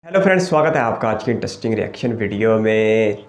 Hello friends, स्वागत है आपका आज की इंटरेस्टिंग रिएक्शन वीडियो में।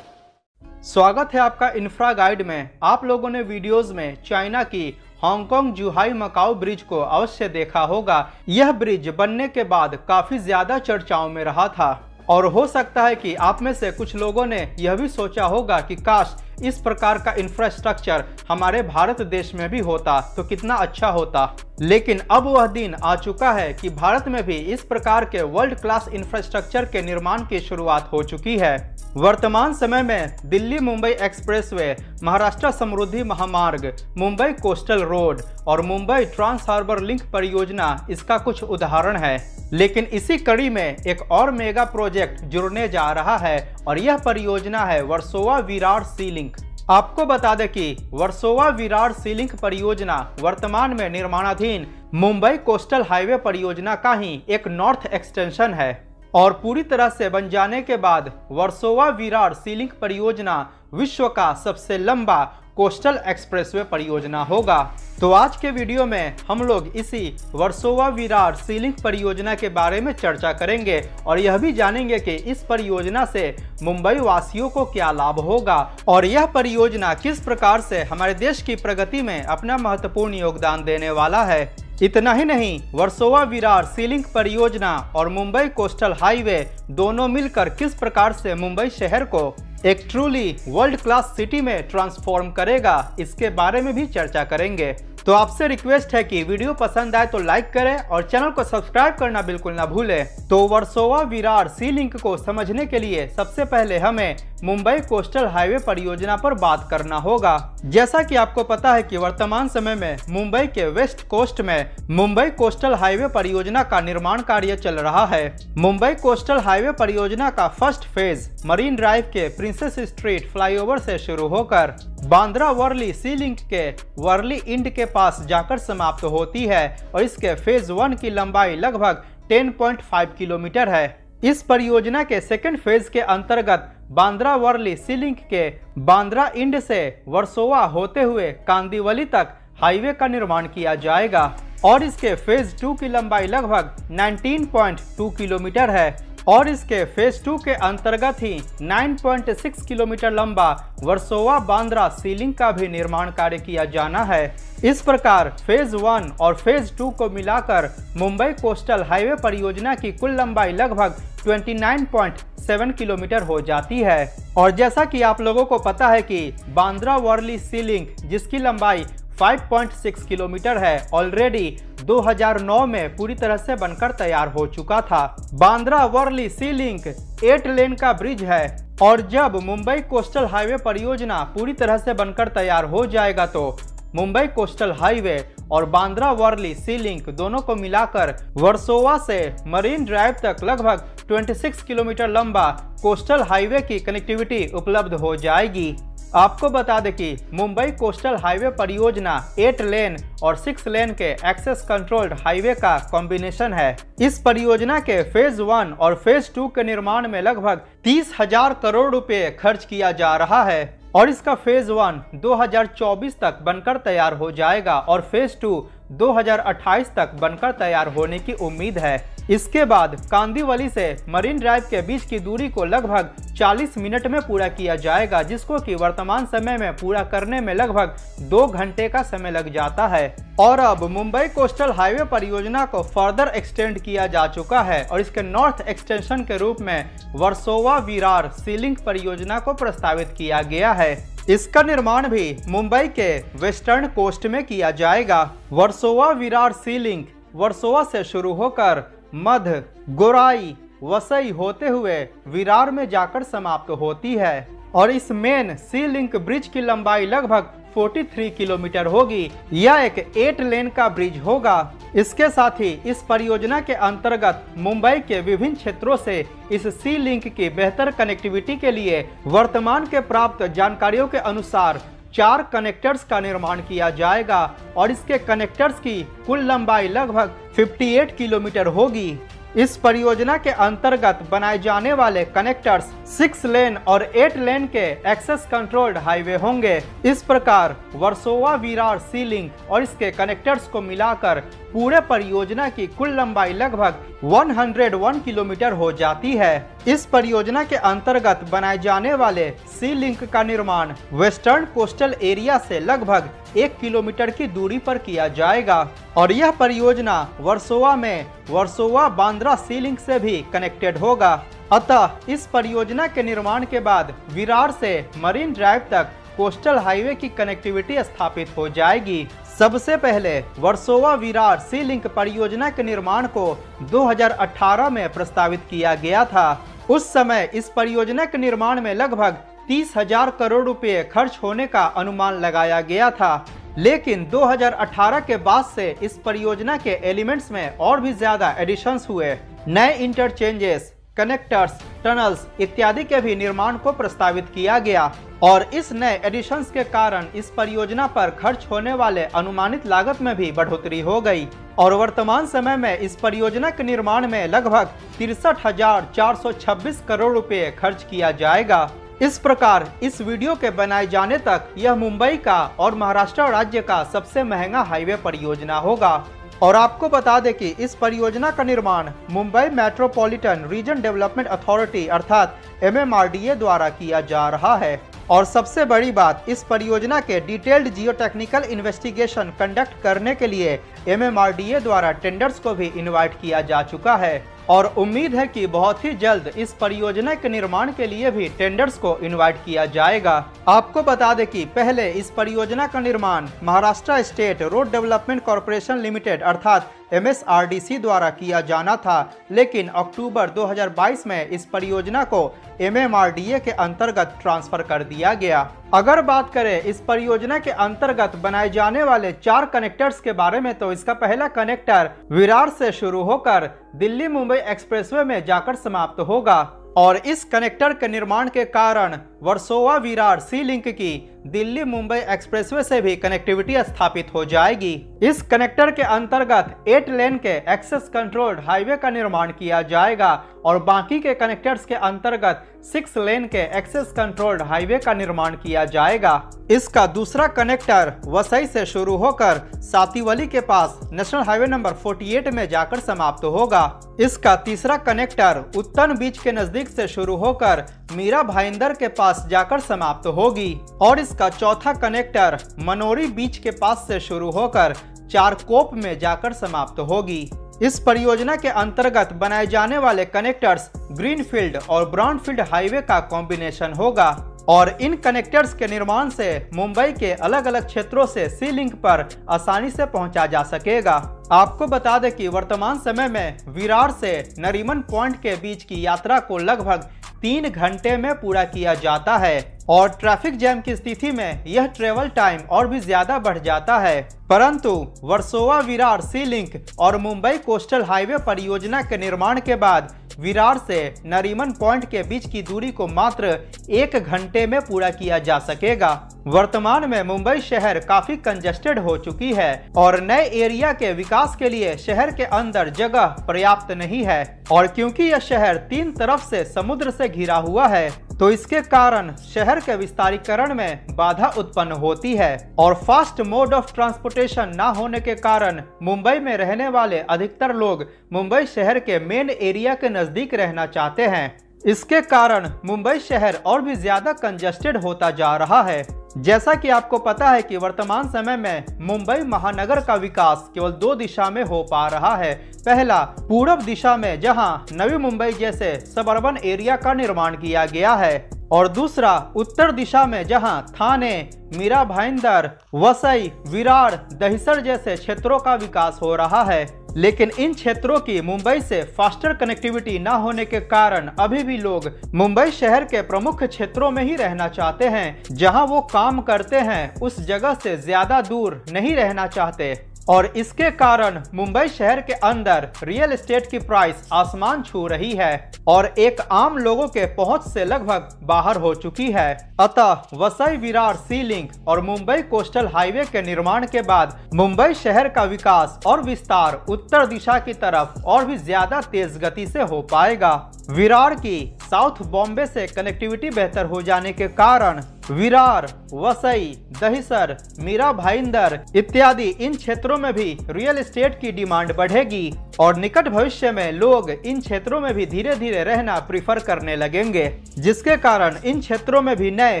स्वागत है आपका इंफ्रा गाइड में। आप लोगों ने वीडियोस में चाइना की हांगकांग जुहाई मकाओ ब्रिज को अवश्य देखा होगा। यह ब्रिज बनने के बाद काफी ज्यादा चर्चाओं में रहा था और हो सकता है कि आप में से कुछ लोगों ने यह भी सोचा होगा कि काश इस प्रकार का इंफ्रास्ट्रक्चर हमारे भारत देश में भी होता तो कितना अच्छा होता। लेकिन अब वह दिन आ चुका है कि भारत में भी इस प्रकार के वर्ल्ड क्लास इंफ्रास्ट्रक्चर के निर्माण की शुरुआत हो चुकी है। वर्तमान समय में दिल्ली मुंबई एक्सप्रेसवे, महाराष्ट्र समृद्धि महामार्ग, मुंबई कोस्टल रोड और मुंबई ट्रांस हार्बर लिंक परियोजना इसका कुछ उदाहरण है। लेकिन इसी कड़ी में एक और मेगा प्रोजेक्ट जुड़ने जा रहा है और यह परियोजना है वर्सोवा विरार सी लिंक। आपको बता दें कि वर्सोवा विरार सी लिंक परियोजना वर्तमान में निर्माणाधीन मुंबई कोस्टल हाईवे परियोजना का ही एक नॉर्थ एक्सटेंशन है और पूरी तरह से बन जाने के बाद वर्सोवा विरार सी लिंक परियोजना विश्व का सबसे लंबा कोस्टल एक्सप्रेसवे परियोजना होगा। तो आज के वीडियो में हम लोग इसी वर्सोवा विरार सी लिंक परियोजना के बारे में चर्चा करेंगे और यह भी जानेंगे कि इस परियोजना से मुंबई वासियों को क्या लाभ होगा और यह परियोजना किस प्रकार से हमारे देश की प्रगति में अपना महत्वपूर्ण योगदान देने वाला है। इतना ही नहीं, वर्सोवा विरार सी लिंक परियोजना और मुंबई कोस्टल हाईवे दोनों मिलकर किस प्रकार से मुंबई शहर को एक ट्रूली वर्ल्ड क्लास सिटी में ट्रांसफॉर्म करेगा, इसके बारे में भी चर्चा करेंगे। तो आपसे रिक्वेस्ट है कि वीडियो पसंद आए तो लाइक करें और चैनल को सब्सक्राइब करना बिल्कुल ना भूलें। तो वर्सोवा विरार सी लिंक को समझने के लिए सबसे पहले हमें मुंबई कोस्टल हाईवे परियोजना पर बात करना होगा। जैसा कि आपको पता है कि वर्तमान समय में मुंबई के वेस्ट कोस्ट में मुंबई कोस्टल हाईवे परियोजना का निर्माण कार्य चल रहा है। मुंबई कोस्टल हाईवे परियोजना का फर्स्ट फेज मरीन ड्राइव के प्रिंसेस स्ट्रीट फ्लाईओवर से शुरू होकर बांद्रा वर्ली सी लिंक के वर्ली इंड के पास जाकर समाप्त होती है और इसके फेज 1 की लंबाई लगभग 10.5 किलोमीटर है। इस परियोजना के सेकंड फेज के अंतर्गत बांद्रा वर्ली सी लिंक के बांद्रा इंड से वर्सोवा होते हुए कांदिवली तक हाईवे का निर्माण किया जाएगा और इसके फेज 2 की लंबाई लगभग 19.2 किलोमीटर है और इसके फेज 2 के अंतर्गत ही 9.6 किलोमीटर लंबा वर्सोवा बांद्रा सी लिंक का भी निर्माण कार्य किया जाना है। इस प्रकार फेज 1 और फेज 2 को मिलाकर मुंबई कोस्टल हाईवे परियोजना की कुल लंबाई लगभग 29.7 किलोमीटर हो जाती है। और जैसा कि आप लोगों को पता है कि बांद्रा वर्ली सी लिंक जिसकी लंबाई 5.6 किलोमीटर है ऑलरेडी 2009 में पूरी तरह से बनकर तैयार हो चुका था। बांद्रा वर्ली सी लिंक 8 लेन का ब्रिज है और जब मुंबई कोस्टल हाईवे परियोजना पूरी तरह से बनकर तैयार हो जाएगा तो मुंबई कोस्टल हाईवे और बांद्रा वर्ली सी लिंक दोनों को मिलाकर वर्सोवा से मरीन ड्राइव तक लगभग 26 किलोमीटर लंबा कोस्टल हाईवे की कनेक्टिविटी उपलब्ध हो जाएगी। आपको बता दें कि मुंबई कोस्टल हाईवे परियोजना 8 लेन और 6 लेन के एक्सेस कंट्रोल्ड हाईवे का कॉम्बिनेशन है। इस परियोजना के फेज 1 और फेज 2 के निर्माण में लगभग 30,000 करोड़ रुपए खर्च किया जा रहा है और इसका फेज 1 2024 तक बनकर तैयार हो जाएगा और फेज 2 2028 तक बनकर तैयार होने की उम्मीद है। इसके बाद कांदिवली से मरीन ड्राइव के बीच की दूरी को लगभग 40 मिनट में पूरा किया जाएगा, जिसको कि वर्तमान समय में पूरा करने में लगभग 2 घंटे का समय लग जाता है। और अब मुंबई कोस्टल हाईवे परियोजना को फर्दर एक्सटेंड किया जा चुका है और इसके नॉर्थ एक्सटेंशन के रूप में वर्सोवा विरार सी लिंक परियोजना को प्रस्तावित किया गया है। इसका निर्माण भी मुंबई के वेस्टर्न कोस्ट में किया जाएगा। वर्सोवा विरार सी लिंक वर्सोवा से शुरू होकर मध्य गोराई वसई होते हुए विरार में जाकर समाप्त होती है और इस मेन सी लिंक ब्रिज की लंबाई लगभग 43 किलोमीटर होगी। यह एक 8 लेन का ब्रिज होगा। इसके साथ ही इस परियोजना के अंतर्गत मुंबई के विभिन्न क्षेत्रों से इस सी लिंक की बेहतर कनेक्टिविटी के लिए वर्तमान के प्राप्त जानकारियों के अनुसार 4 कनेक्टर्स का निर्माण किया जाएगा और इसके कनेक्टर्स की कुल लंबाई लगभग 58 किलोमीटर होगी। इस परियोजना के अंतर्गत बनाए जाने वाले कनेक्टर्स 6 लेन और 8 लेन के एक्सेस कंट्रोल्ड हाईवे होंगे। इस प्रकार वर्सोवा विरार सी लिंक और इसके कनेक्टर्स को मिलाकर पूरे परियोजना की कुल लंबाई लगभग 101 किलोमीटर हो जाती है। इस परियोजना के अंतर्गत बनाए जाने वाले सी लिंक का निर्माण वेस्टर्न कोस्टल एरिया से लगभग 1 किलोमीटर की दूरी पर किया जाएगा और यह परियोजना वर्सोवा में वर्सोवा बांद्रा सी लिंक से भी कनेक्टेड होगा। अतः इस परियोजना के निर्माण के बाद विरार से मरीन ड्राइव तक कोस्टल हाईवे की कनेक्टिविटी स्थापित हो जाएगी। सबसे पहले वर्सोवा विरार सी लिंक परियोजना के निर्माण को 2018 में प्रस्तावित किया गया था। उस समय इस परियोजना के निर्माण में लगभग 30,000 करोड़ रुपए खर्च होने का अनुमान लगाया गया था, लेकिन 2018 के बाद से इस परियोजना के एलिमेंट्स में और भी ज्यादा एडिशंस हुए। नए इंटरचेंजेस, कनेक्टर्स, टनल्स इत्यादि के भी निर्माण को प्रस्तावित किया गया और इस नए एडिशंस के कारण इस परियोजना पर खर्च होने वाले अनुमानित लागत में भी बढ़ोतरी हो गई और वर्तमान समय में इस परियोजना के निर्माण में लगभग 63,426 करोड़ रुपए खर्च किया जाएगा। इस प्रकार इस वीडियो के बनाए जाने तक यह मुंबई का और महाराष्ट्र राज्य का सबसे महंगा हाईवे परियोजना होगा। और आपको बता दें कि इस परियोजना का निर्माण Mumbai metropolitan region development authority अर्थात MMRDA द्वारा किया जा रहा है। और सबसे बड़ी बात, इस परियोजना के डिटेल्ड जियोटेक्निकल इन्वेस्टिगेशन कंडक्ट करने के लिए MMRDA द्वारा टेंडर्स को भी इनवाइट किया जा चुका है और उम्मीद है कि बहुत ही जल्द इस परियोजना के निर्माण के लिए भी टेंडर्स को इनवाइट किया जाएगा। आपको बता दें कि पहले इस परियोजना का निर्माण Maharashtra state road development corporation limited अर्थात MSRDC द्वारा किया जाना था, लेकिन अक्टूबर 2022 में इस परियोजना को MMRDA के अंतर्गत ट्रांसफर कर दिया गया। अगर बात करें इस परियोजना के अंतर्गत बनाए जाने वाले 4 कनेक्टर्स के बारे में, तो इसका पहला कनेक्टर विरार से शुरू होकर दिल्ली मुंबई एक्सप्रेसवे में जाकर समाप्त होगा और इस कनेक्टर के निर्माण के कारण वर्सोवा विरार सी लिंक की दिल्ली मुंबई एक्सप्रेसवे से भी कनेक्टिविटी स्थापित हो जाएगी। इस कनेक्टर के अंतर्गत 8 लेन के एक्सेस कंट्रोल्ड हाईवे का निर्माण किया जाएगा और बाकी के कनेक्टर्स के अंतर्गत 6 लेन के एक्सेस कंट्रोल्ड हाईवे का निर्माण किया जाएगा। इसका दूसरा कनेक्टर वसई से शुरू होकर सातीवली के पास नेशनल हाईवे नंबर 48 में जाकर समाप्त होगा। इसका तीसरा कनेक्टर उत्तन बीच के नजदीक से शुरू होकर मीरा भाईंदर के पास जाकर समाप्त होगी और इसका चौथा कनेक्टर मनोरी बीच के पास से शुरू होकर चारकोप में जाकर समाप्त होगी। इस परियोजना के अंतर्गत बनाए जाने वाले कनेक्टर्स ग्रीनफील्ड और ब्राउनफील्ड हाईवे का कॉम्बिनेशन होगा और इन कनेक्टर्स के निर्माण से मुंबई के अलग अलग क्षेत्रों से सी लिंक पर आसानी से पहुंचा जा सकेगा। आपको बता दें कि वर्तमान समय में विरार से नरीमन पॉइंट के बीच की यात्रा को लगभग 3 घंटे में पूरा किया जाता है और ट्रैफिक जैम की स्थिति में यह ट्रेवल टाइम और भी ज्यादा बढ़ जाता है, परंतु वर्सोवा विरार सी लिंक और मुंबई कोस्टल हाईवे परियोजना के निर्माण के बाद विरार से नरीमन पॉइंट के बीच की दूरी को मात्र 1 घंटे में पूरा किया जा सकेगा। वर्तमान में मुंबई शहर काफी कंजेस्टेड हो चुकी है और नए एरिया के विकास के लिए शहर के अंदर जगह पर्याप्त नहीं है और क्योंकि यह शहर 3 तरफ से समुद्र से घिरा हुआ है तो इसके कारण शहर के विस्तारीकरण में बाधा उत्पन्न होती है और फास्ट मोड ऑफ ट्रांसपोर्टेशन न होने के कारण मुंबई में रहने वाले अधिकतर लोग मुंबई शहर के मेन एरिया के नजदीक रहना चाहते हैं। इसके कारण मुंबई शहर और भी ज्यादा कंजेस्टेड होता जा रहा है। जैसा कि आपको पता है कि वर्तमान समय में मुंबई महानगर का विकास केवल 2 दिशा में हो पा रहा है। पहला पूर्व दिशा में जहां नवी मुंबई जैसे सबअर्बन एरिया का निर्माण किया गया है और दूसरा उत्तर दिशा में जहां थाने, मीरा भाईंदर, वसई, विरार, दहिसर जैसे क्षेत्रों का विकास हो रहा है। लेकिन इन क्षेत्रों की मुंबई से फास्टर कनेक्टिविटी न होने के कारण अभी भी लोग मुंबई शहर के प्रमुख क्षेत्रों में ही रहना चाहते हैं, जहां वो काम करते हैं उस जगह से ज्यादा दूर नहीं रहना चाहते। और इसके कारण मुंबई शहर के अंदर रियल एस्टेट की प्राइस आसमान छू रही है और एक आम लोगों के पहुंच से लगभग बाहर हो चुकी है। अतः वसई विरार सी लिंक और मुंबई कोस्टल हाईवे के निर्माण के बाद मुंबई शहर का विकास और विस्तार उत्तर दिशा की तरफ और भी ज्यादा तेज गति से हो पाएगा। विरार की साउथ बॉम्बे से कनेक्टिविटी बेहतर हो जाने के कारण विरार, वसई, दहिसर, मीरा भाईंदर इत्यादि इन क्षेत्रों में भी रियल एस्टेट की डिमांड बढ़ेगी और निकट भविष्य में लोग इन क्षेत्रों में भी धीरे धीरे रहना प्रीफर करने लगेंगे, जिसके कारण इन क्षेत्रों में भी नए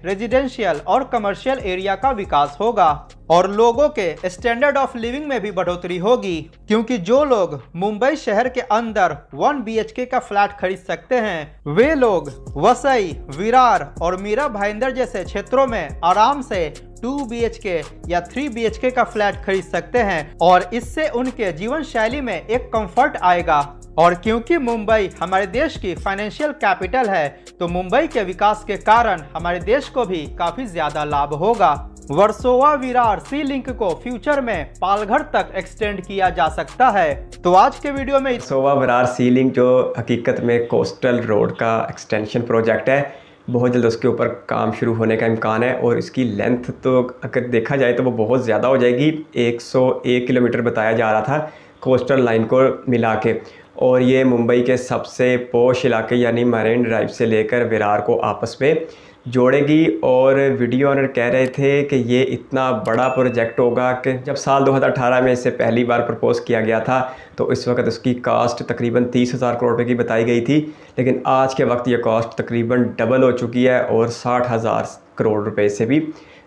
रेजिडेंशियल और कमर्शियल एरिया का विकास होगा और लोगों के स्टैंडर्ड ऑफ लिविंग में भी बढ़ोतरी होगी, क्योंकि जो लोग मुंबई शहर के अंदर 1 BHK का फ्लैट खरीद सकते हैं वे लोग वसई, विरार और मीरा भाईंदर जैसे क्षेत्रों में आराम से 2 BHK या 3 BHK का फ्लैट खरीद सकते हैं और इससे उनके जीवन शैली में एक कंफर्ट आएगा। और क्योंकि मुंबई हमारे देश की फाइनेंशियल कैपिटल है तो मुंबई के विकास के कारण हमारे देश को भी काफी ज्यादा लाभ होगा। वर्सोवा विरार सी लिंक को फ्यूचर में पालघर तक एक्सटेंड किया जा सकता है। तो आज के वीडियो में वर्सोवा विरार सी लिंक जो हकीकत में कोस्टल रोड का एक्सटेंशन प्रोजेक्ट है, बहुत जल्द उसके ऊपर काम शुरू होने का इम्कान है और इसकी लेंथ तो अगर देखा जाए तो वो बहुत ज़्यादा हो जाएगी। 101 किलोमीटर बताया जा रहा था कोस्टल लाइन को मिला के, और ये मुंबई के सबसे पॉश इलाके यानी मरीन ड्राइव से लेकर विरार को आपस में जोड़ेगी। और वीडियो ऑनर कह रहे थे कि ये इतना बड़ा प्रोजेक्ट होगा कि जब साल 2018 में इसे पहली बार प्रपोज़ किया गया था तो इस वक्त उसकी कास्ट तकरीबन 30,000 करोड़ रुपए की बताई गई थी, लेकिन आज के वक्त ये कास्ट तकरीबन डबल हो चुकी है और 60,000 करोड़ रुपए से भी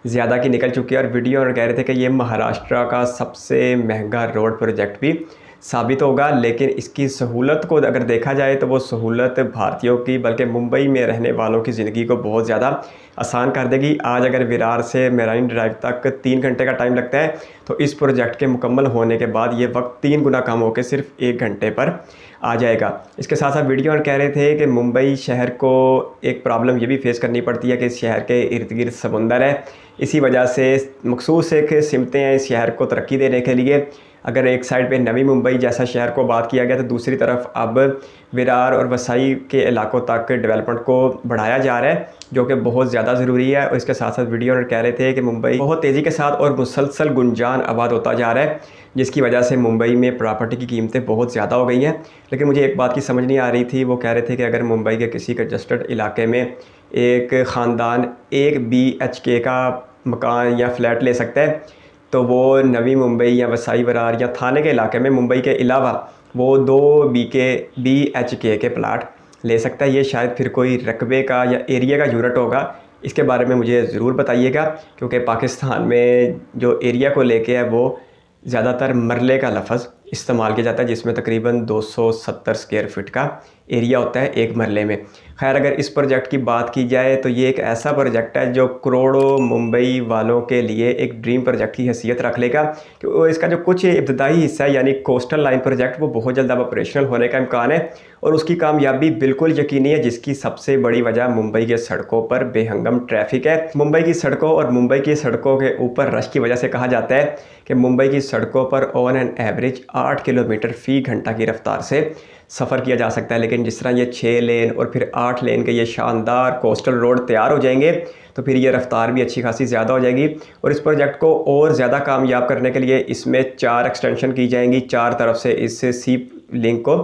ज़्यादा की निकल चुकी है। और वीडियो ऑनर कह रहे थे कि ये महाराष्ट्र का सबसे महंगा रोड प्रोजेक्ट भी साबित होगा, लेकिन इसकी सहूलत को अगर देखा जाए तो वो सहूलत भारतीयों की बल्कि मुंबई में रहने वालों की ज़िंदगी को बहुत ज़्यादा आसान कर देगी। आज अगर विरार से मरीन ड्राइव तक 3 घंटे का टाइम लगता है तो इस प्रोजेक्ट के मुकम्मल होने के बाद ये वक्त 3 गुना कम होकर सिर्फ 1 घंटे पर आ जाएगा। इसके साथ साथ वीडियो में कह रहे थे कि मुंबई शहर को एक प्रॉब्लम ये भी फेस करनी पड़ती है कि इस शहर के इर्द गिर्द समंदर है, इसी वजह से मखसूस एक सिमतें हैं इस शहर को तरक्की देने के लिए। अगर एक साइड पे नवी मुंबई जैसा शहर को बात किया गया तो दूसरी तरफ अब विरार और वसई के इलाकों तक डेवलपमेंट को बढ़ाया जा रहा है, जो कि बहुत ज़्यादा ज़रूरी है। और इसके साथ साथ वीडियो में कह रहे थे कि मुंबई बहुत तेज़ी के साथ और मुसलसल गुंजान आबाद होता जा रहा है, जिसकी वजह से मुंबई में प्रॉपर्टी की कीमतें बहुत ज़्यादा हो गई हैं। लेकिन मुझे एक बात की समझ नहीं आ रही थी, वो कह रहे थे कि अगर मुंबई के किसी कंजस्टेड इलाके में एक ख़ानदान 1 BHK का मकान या फ्लैट ले सकता है तो वो नवी मुंबई या वसई विरार या थाने के इलाके में मुंबई के अलावा वो 2 BHK के प्लाट ले सकता है। ये शायद फिर कोई रकबे का या एरिया का यूनिट होगा, इसके बारे में मुझे ज़रूर बताइएगा, क्योंकि पाकिस्तान में जो एरिया को लेके है वो ज़्यादातर मरले का लफ्ज़ इस्तेमाल किया जाता है, जिसमें तकरीबन 270 स्क्वायर फीट का एरिया होता है एक मरले में। खैर, अगर इस प्रोजेक्ट की बात की जाए तो ये एक ऐसा प्रोजेक्ट है जो करोड़ों मुंबई वालों के लिए एक ड्रीम प्रोजेक्ट की हैसियत रख लेगा, क्योंकि इसका जो कुछ इब्तदाई हिस्सा है यानी कोस्टल लाइन प्रोजेक्ट वो बहुत जल्द अब ऑपरेशनल होने का इम्कान है और उसकी कामयाबी बिल्कुल यकीनी है, जिसकी सबसे बड़ी वजह मुंबई के सड़कों पर बेहंगम ट्रैफिक है। मुंबई की सड़कों और मुंबई की सड़कों के ऊपर रश की वजह से कहा जाता है कि मुंबई की सड़कों पर ऑन एन एवरेज 8 किलोमीटर फ़ी घंटा की रफ्तार से सफ़र किया जा सकता है। लेकिन जिस तरह ये 6 लेन और फिर 8 लेन के ये शानदार कोस्टल रोड तैयार हो जाएंगे तो फिर ये रफ्तार भी अच्छी खासी ज़्यादा हो जाएगी। और इस प्रोजेक्ट को और ज़्यादा कामयाब करने के लिए इसमें 4 एक्सटेंशन की जाएंगी, 4 तरफ से इस सी लिंक को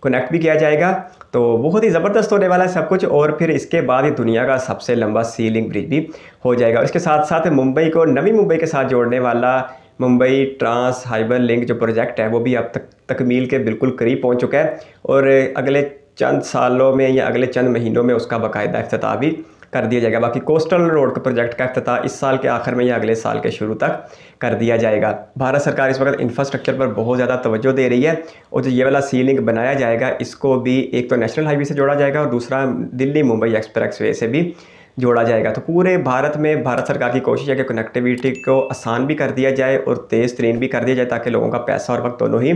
कनेक्ट भी किया जाएगा। तो बहुत ही ज़बरदस्त होने वाला है सब कुछ। और फिर इसके बाद ही दुनिया का सबसे लंबा सी लिंक ब्रिज भी हो जाएगा। इसके साथ साथ मुंबई को नवी मुंबई के साथ जोड़ने वाला मुंबई ट्रांस हाइबर लिंक जो प्रोजेक्ट है वो भी अब तक तकमील के बिल्कुल करीब पहुंच चुका है और अगले चंद सालों में या अगले चंद महीनों में उसका बाकायदा इफ्तिताह भी कर दिया जाएगा। बाकी कोस्टल रोड का प्रोजेक्ट का इफ्तिताह इस साल के आखिर में या अगले साल के शुरू तक कर दिया जाएगा। भारत सरकार इस वक्त इंफ्रास्ट्रक्चर पर बहुत ज़्यादा तवज्जो दे रही है और जो ये वाला सी लिंक बनाया जाएगा इसको भी एक तो नेशनल हाईवे से जोड़ा जाएगा और दूसरा दिल्ली मुंबई एक्सप्रेस वे से भी जोड़ा जाएगा। तो पूरे भारत में भारत सरकार की कोशिश है कि कनेक्टिविटी को आसान भी कर दिया जाए और तेज़ तरीन भी कर दिया जाए ताकि लोगों का पैसा और वक्त दोनों ही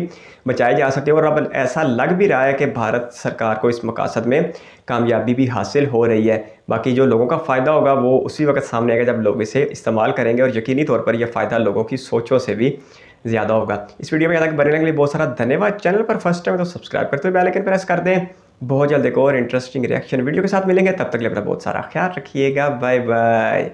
बचाए जा सके। और अब ऐसा लग भी रहा है कि भारत सरकार को इस मकसद में कामयाबी भी हासिल हो रही है। बाकी जो लोगों का फ़ायदा होगा वो उसी वक्त सामने आएगा जब लोग इसे इस्तेमाल करेंगे और यकीनी तौर पर यह फ़ायदा लोगों की सोचों से भी ज़्यादा होगा। इस वीडियो में ज़्यादा बने रहने के लिए बहुत सारा धन्यवाद। चैनल पर फर्स्ट टाइम तो सब्सक्राइब करते हुए बेल आइकन प्रेस कर दें। बहुत जल्द एक और इंटरेस्टिंग रिएक्शन वीडियो के साथ मिलेंगे, तब तक के लिए अपना बहुत सारा ख्याल रखिएगा। Bye bye.